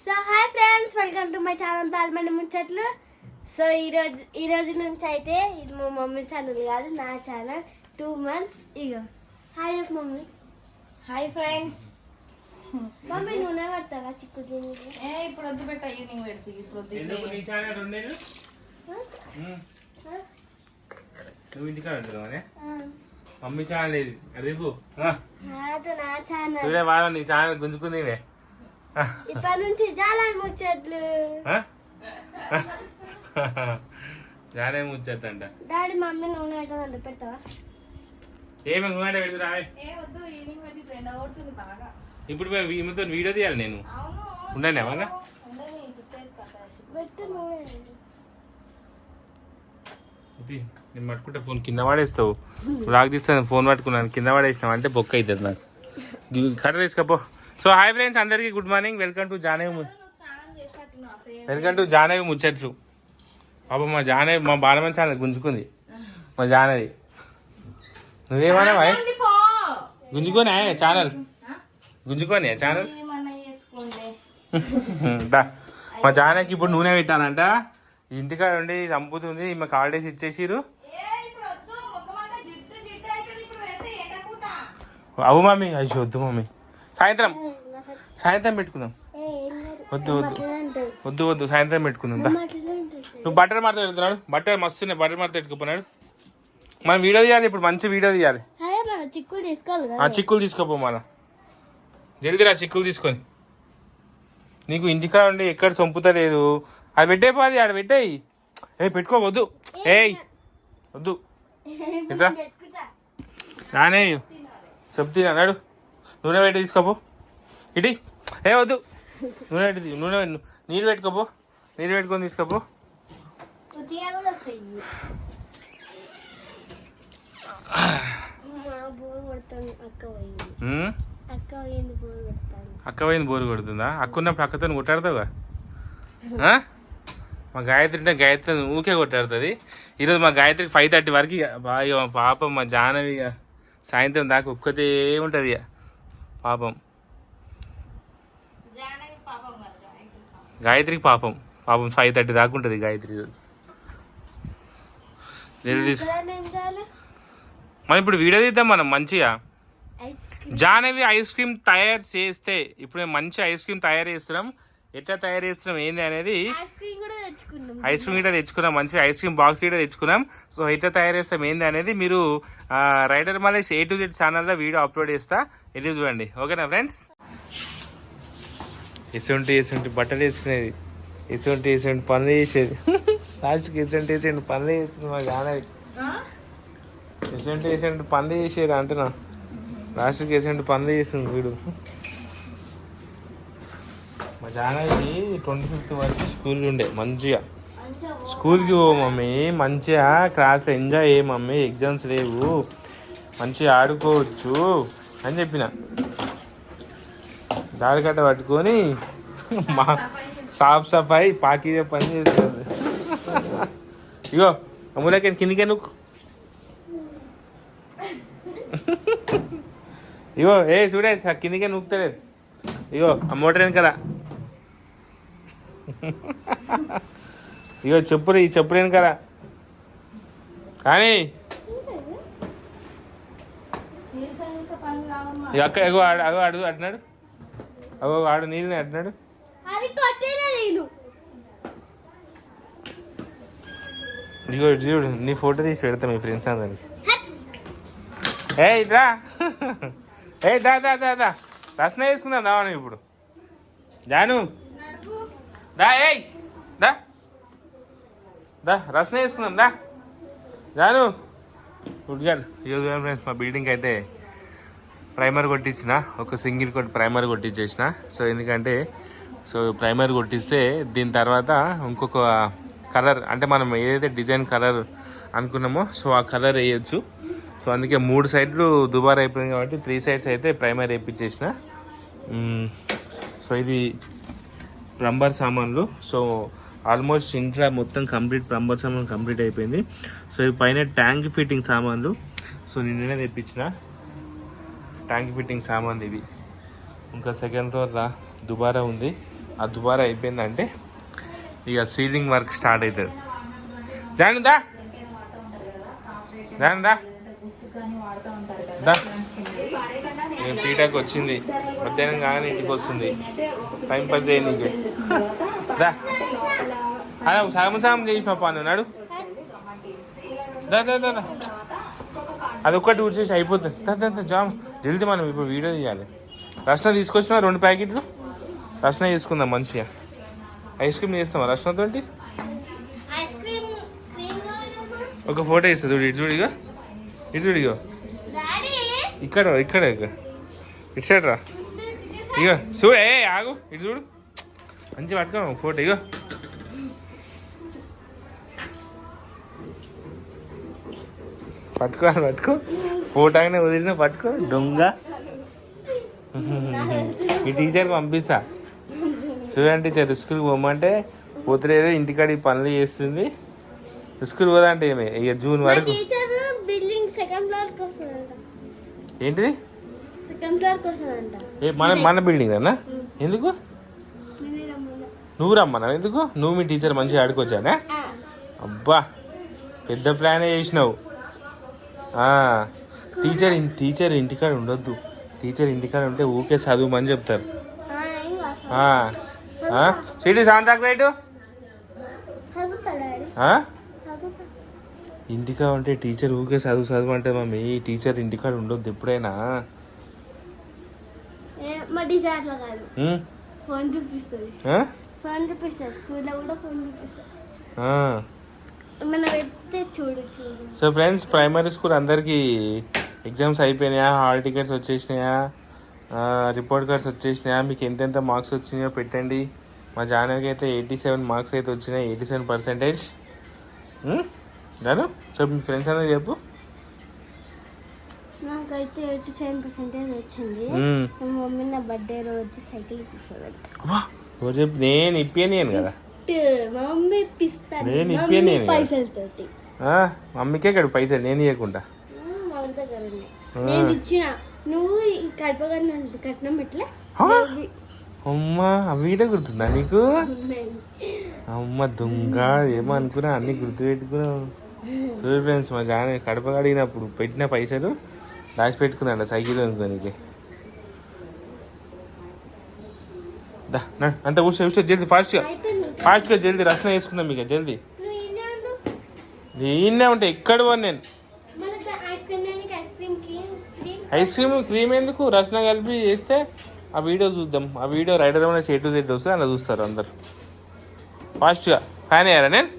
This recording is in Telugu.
So hi friends, welcome to my channel Palmandi Muchatlu. So ఈరోజు నుంచి అయితే ఇది మా మమ్మీ ఛానల్ కాదు, నా channel. 2 months ago. Hi mummy. Hi friends. Mummy నూనె పడతావా చిక్కు దీని? ఇప్పుడు వద్దు పెట్ట, ఈవినింగ్ పెడుతుంది. ఇప్పుడు నువ్వు ఇంటికాడ ఉంటున్నావనే మమ్మీ ఛానల్ ఇది రేపు నా ఛానల్ చూడే వాళ్ళ నీ ఛానల్ గుంజుకుంది ఇప్పటి నుంచి చాలా ముచ్చట్లు. చాలా ముచ్చంట. డాడీ మమ్మీ నూనె పెట్టదండి, పెడతావా? ఏమి నూనె పెడుతురా? ఇప్పుడు ఈమెతో వీడియో తీయాలి నేను. ఉండండి ఏమన్నా పెట్టు నూనె. నేను పట్టుకుంటే ఫోన్ కింద పడేస్తావు. బ్లాగ్ తీస్తాను, ఫోన్ పట్టుకున్నాను కింద పడేసినావు అంటే బొక్క అవుతుంది నాకు. కట్ట తీసుకపో. సో హాయ్ ఫ్రెండ్స్, అందరికీ good morning. Welcome to Jahnavi ముచ్చట్లు. పాప మా జాహ్నవి మా బాలమని ఛానల్ గుంజుకుంది. మా జాహ్నవి నువ్వేమన్నా గుంజుకోని ఛానల్ గుంజుకోని ఛానల్. మా జాహ్నవికి ఇప్పుడు నూనె పెట్టానంట. ఇంటికాడ ఉండి చంపుతుంది. మాకు హాలిడేస్ ఇచ్చేసిరు. అవు మమ్మీ, అయ్యి వద్దు మమ్మీ, సాయంత్రం పెట్టుకుందాం. వద్దు సాయంత్రం పెట్టుకుందాం. నువ్వు బట్టర్ మడత పెడుతున్నాడు. బట్టర్ మస్తున్నాయి, బట్టర్ మడత పెట్టుకుపోన్నాడు. మనం వీడియో తీయాలి ఇప్పుడు, మంచి వీడియో తీయాలి. చిక్కులు తీసుకోపో, మన జల్దిరా చిక్కులు తీసుకొని. నీకు ఇంటికాడ ఉండి ఎక్కడ చంపుతలేదు. అది పెట్టేపోది, ఆడ పెట్టేయి. పెట్టుకోవద్దు. వద్దు ఇట్లా నానే చెప్తున్నా అన్నాడు. నూనె పెట్టి తీసుకోపో. ఇటీ వద్దు, నూనె పెట్టి నూనె నీళ్ళు పెట్టుకోపో. నీళ్ళు పెట్టుకొని తీసుకోపో. అక్క పోయింది బోరు కొడుతుందా? అక్క ఉన్నప్పుడు అక్కతో కొట్టాడుతావుగా. మా గాయత్రి అంటే గాయత్రి ఊకే కొట్టాడుతుంది. ఈరోజు మా గాయత్రికి 5:30 వరకు బాగా పాపం. మా జాహ్నవి సాయంత్రం దాకా ఒక్కతే ఉంటుంది ఇక పాపం. గాయత్రికి పాపం 5:30 దాకా ఉంటుంది గాయత్రి రోజు. మనం ఇప్పుడు వీడియో తీద్దాం మనం మంచిగా. జాహ్నవి ఐస్ క్రీమ్ తయారు చేస్తే ఇప్పుడు మంచి ఐస్ క్రీమ్ తయారు చేస్తున్నాం. ఎట్లా తయారు చేస్తున్నాం ఏంది అనేది, ఐస్ క్రీమ్ కూడా తెచ్చుకున్నాం. మంచి ఐస్ క్రీమ్ బాక్స్ కూడా తెచ్చుకున్నాం. సో ఎట్లా తయారు చేస్తాం ఏంది అనేది మీరు rider Malesh A to Z ఛానల్లో వీడియో అప్లోడ్ చేస్తా, ఇది చూడండి. ఓకేనా ఫ్రెండ్స్? ఎటువంటి బట్టలు వేసుకునేది, ఎటువంటి పనులు చేసేది. లాస్ట్కి ఎటువంటి పనులు చేస్తుంది మా జాహ్నవి. ఎటువంటి పనులు చేసేది అంటున్నా. లాస్ట్కి ఎటువంటి పనులు చేస్తుంది వీడు. మా జాహ్నవి 25th వరకు స్కూల్ ఉండే. మంచిగా స్కూల్కి పో మమ్మీ, మంచిగా క్లాస్లో ఎంజాయ్ చేయ మమ్మీ, ఎగ్జామ్స్ లేవు, మంచిగా ఆడుకోవచ్చు అని చెప్పిన. దారికట్ట పట్టుకొని మా సాఫ్ సఫాయి పాకీగా పని చేస్తుంది. ఇగో అమ్ములకి కిందికే నువ్వు. ఇగో చూడే కిందికే నూకుతలేదు. ఇగో ఆ మోటార్ వెనకరా. ఇగో చెప్పులు, ఈ చెప్పులు వెనకరా. కానీ అక్క ఎగో అడుగు అంటున్నాడు. ఆడు నీళ్ళని అంటున్నాడు. ఇగో చూడు, నీ ఫోటో తీసి పెడతా మీ ఫ్రెండ్స్ అందరికి. ఇట్రా దా రసన వేసుకుందాం దావా ఇప్పుడు. జాను దా దా రసన వేసుకుందాం దా జాను. Good girl. ఈరోజు ఫ్రెండ్స్ మా బిల్డింగ్ అయితే ప్రైమర్ కొట్టించిన, ఒక సింగిల్ ప్రైమర్ కొట్టించేసిన. సో ఎందుకంటే ప్రైమర్ కొట్టిస్తే దీని తర్వాత ఇంకొక కలర్, అంటే మనం ఏదైతే డిజైన్ కలర్ అనుకున్నామో సో ఆ కలర్ వేయచ్చు. సో అందుకే 3 సైడ్లు దుబారా అయిపోయింది కాబట్టి 3 sides అయితే ప్రైమర్ వేయించేసిన. సో ఇది ప్లంబర్ సామాన్లు. సో ఆల్మోస్ట్ ఇంట్లో మొత్తం కంప్లీట్ ప్లంబర్ సామాన్ కంప్లీట్ అయిపోయింది. సో ఇవి పైన ట్యాంక్ ఫిట్టింగ్ సామాన్లు. సో నిన్ననే తెప్పించిన ట్యాంక్ ఫిట్టింగ్ సామాన్లు ఇవి. ఇంకా సెకండ్ ఫ్లోర్లో దుబారా ఉంది, ఆ దుబారా అయిపోయిందంటే ఇక సీలింగ్ వర్క్ స్టార్ట్ అవుతుంది. జానుదా జానుదా దా నేను సీటాకి వచ్చింది మధ్యాహ్నం కానీ ఇంటికి వస్తుంది టైం పాస్ చేయండి నీకు దా అలా సగం చేసిన పాను నాడు దా దా దా దా. అదొక్కటి ఊడ్చేసి అయిపోతుంది దా దా దా జామ్ జల్దీ మనం ఇప్పుడు వీడియో తీయాలి. రస్నా తీసుకొచ్చిన 2 ప్యాకెట్లు రస్నా తీసుకుందాం మంచిగా. ఐస్ క్రీమ్ చేస్తామా రస్నాతో? ఐస్ క్రీమ్ ఒక ఫోటో ఇస్తుంది చూడు, ఇటు చూడిగో ఇటు చూడిగో డాడీ ఇక్కడ ఇక్కడ ఇటు సైడ్ రా ఇగో చూడు. ఏ ఆగు ఇటు చూడు మంచిగా పట్టుకో ఫోటో. ఇగో పట్టుకో ఫోటోగానే వదిలిన పట్టుకో దొంగ. మీ టీచర్కి పంపిస్తా. చూడండి టీచర్ స్కూల్కి పోమంటే పోతలేదో ఇంటికాడ పనులు చేస్తుంది. స్కూల్ పోదంటే ఏమే ఇక జూన్ వరకు. బిల్డింగ్ సెకండ్ ఫ్లోర్ కి వస్తుందంట. ఏంటిది? సెకండ్ ఫ్లోర్ కి వస్తుందంట. మన బిల్డింగ్ అన్నా? ఎందుకు నువ్వు రమ్మన్నా? ఎందుకు నువ్వు మీ టీచర్ మంచిగా ఆడుకోవచ్చానా? అబ్బా పెద్ద ప్లానే చేసినావు. టీచర్ ఇంటికాడ ఉండొద్దు. టీచర్ ఇంటికాడ ఉంటే ఊకే చదువుమని చెప్తారు. సిటీ సాంతాకు వెయిట్. ఇంటికా ఉంటే టీచర్ ఊకే చదువు అంటే మమ్మీ టీచర్ ఇంటికాడ ఉండొద్దు ఎప్పుడైనా. మా టీచర్ అట్లా కాదు, ఫోన్ చూపిస్తుంది. ఫోన్ చూపిస్తుంది స్కూల్లో కూడా ఫోన్ చూపిస్తుంది. మనం పెడితే చూడు. సో ఫ్రెండ్స్ ప్రైమరీ స్కూల్ అందరికీ ఎగ్జామ్స్ అయిపోయినాయా? హాల్ టికెట్స్ వచ్చేసినాయా? రిపోర్ట్ కార్డ్స్ వచ్చేసినాయా? మీకు ఎంతెంత మార్క్స్ వచ్చినాయో పెట్టండి. మా జానకి అయితే 87 మార్క్స్ అయితే వచ్చినాయి, 87%. గాను సో మీ ఫ్రెండ్స్ అందరూ చెప్పు. నాకైతే 87% వచ్చింది. మా మమ్మీ నా బర్త్డే రోజు సైకిల్ ఇప్పిస్తుంది. రోజు చెప్పు. నేను ఇప్పియను కదా, మమ్మీ ఇప్పిస్తాను. నేను ఇప్పియను పైసలతోటి. మమ్మీకే ఇక్కడ పైసలు నేను ఇవ్వకుండా నేను ఇచ్చిన. నువ్వు కట్నం పెట్టలే. అమ్మా వీడియో గుర్తుందా నీకు? అమ్మ దొంగ ఏమో అనుకున్నా అన్ని గుర్తు పెట్టుకున్నావు. చూడు ఫ్రెండ్స్ మా జాన కడప అడిగినప్పుడు పెట్టిన పైసలు దాచి పెట్టుకుందంట సైకిల్ అనుకోనికి. అంత కూర్చో జల్దీ ఫాస్ట్గా జల్దీ రచన వేసుకుందాం మీకు జల్దీ. ఈయనే ఉంటాయి ఎక్కడ పోను నేను. ఐస్ క్రీమ్ ఎందుకు? రచన కలిపి చేస్తే ఆ వీడియో చూద్దాం. ఆ వీడియో రైడర్ ఏమైనా చేటు వస్తుంది అలా చూస్తారు అందరు. ఫాస్ట్గా ఫ్యాన్ అయ్యారా నేను?